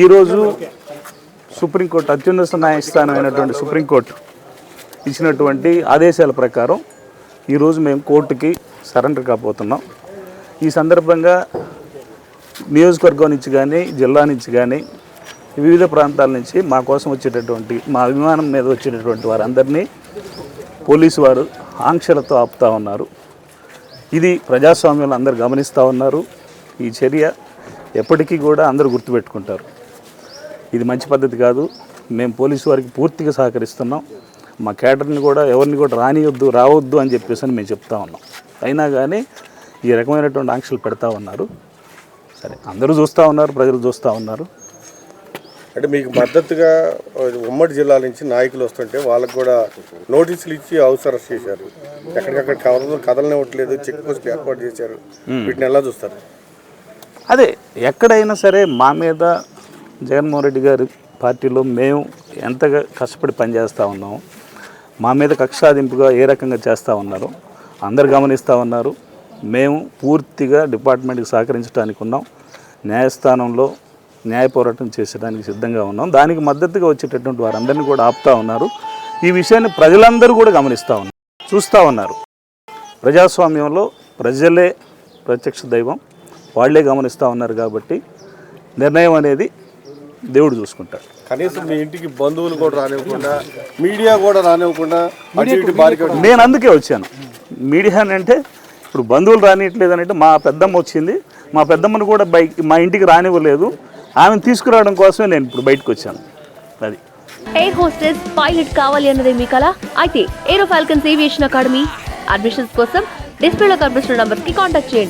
ఈరోజు సుప్రీంకోర్టు అత్యున్నత న్యాయస్థానం అయినటువంటి సుప్రీంకోర్టు ఇచ్చినటువంటి ఆదేశాల ప్రకారం ఈరోజు మేము కోర్టుకి సరెండర్ కాబోతున్నాం. ఈ సందర్భంగా నియోజకవర్గం నుంచి కానీ జిల్లా నుంచి కానీ వివిధ ప్రాంతాల నుంచి మా కోసం వచ్చేటటువంటి మా విమానం మీద వచ్చేటటువంటి వారందరినీ పోలీసు వారు ఆంక్షలతో ఆపుతూ ఉన్నారు. ఇది ప్రజాస్వామ్యంలో అందరూ గమనిస్తూ ఉన్నారు. ఈ చర్య ఎప్పటికీ కూడా అందరూ గుర్తుపెట్టుకుంటారు. ఇది మంచి పద్ధతి కాదు. మేము పోలీసు వారికి పూర్తిగా సహకరిస్తున్నాం. మా కేడర్ని కూడా ఎవరిని కూడా రావద్దు అని చెప్పేసి మేము చెప్తా ఉన్నాం. అయినా కానీ ఈ రకమైనటువంటి ఆంక్షలు పెడతా ఉన్నారు. సరే, అందరూ చూస్తూ ఉన్నారు, ప్రజలు చూస్తూ ఉన్నారు. అంటే మీకు మద్దతుగా ఉమ్మడి జిల్లాల నుంచి నాయకులు వస్తుంటే వాళ్ళకు కూడా నోటీసులు ఇచ్చి హౌస్ అరెస్ట్ చేశారు. ఎక్కడికక్కడ కదలనివ్వట్లేదు, చెక్ పోస్టులు ఏర్పాటు చేశారు. వీటిని ఎలా చూస్తారు? అదే, ఎక్కడైనా సరే మా మీద జగన్మోహన్ రెడ్డి గారి పార్టీలో మేము ఎంతగా కష్టపడి పనిచేస్తూ ఉన్నాము, మా మీద కక్ష సాధింపుగా ఏ రకంగా చేస్తూ ఉన్నారో అందరు గమనిస్తూ ఉన్నారు. మేము పూర్తిగా డిపార్ట్మెంట్కి సహకరించడానికి ఉన్నాం. న్యాయస్థానంలో న్యాయ పోరాటం చేసడానికి సిద్ధంగా ఉన్నాం. దానికి మద్దతుగా వచ్చేటటువంటి వారందరినీ కూడా ఆపుతూ ఉన్నారు. ఈ విషయాన్ని ప్రజలందరూ కూడా గమనిస్తూ ఉన్నారు, చూస్తూ ఉన్నారు. ప్రజాస్వామ్యంలో ప్రజలే ప్రత్యక్ష దైవం, వాళ్లే గమనిస్తూ ఉన్నారు. కాబట్టి నిర్ణయం అనేది దేవుడు చూసుకుంటాడు. కనీసం మీ ఇంటికి బంధువులు కూడా రానివ్వకుండా, మీడియా కూడా రానివ్వకుండా నేను అందుకే వచ్చాను. మీడియా అంటే ఇప్పుడు బంధువులు రానియట్లేదు అంటే మా పెద్దమ్మ వచ్చింది, మా పెద్దమ్మను కూడా మా ఇంటికి రానివ్వలేదు. ఆమెను తీసుకురావడం కోసమే నేను ఇప్పుడు బయటకు వచ్చాను. అది ఎయిర్ హోస్టెస్ పైలట్ కావాలి అన్నదే మీ కల అయితే ఏరో ఫాల్కన్స్ ఏవియేషన్ అకాడమీ అడ్మిషన్స్ కోసం డిస్ప్లేలో కనిపిస్తున్న నంబర్కి కాంటాక్ట్ చేయండి.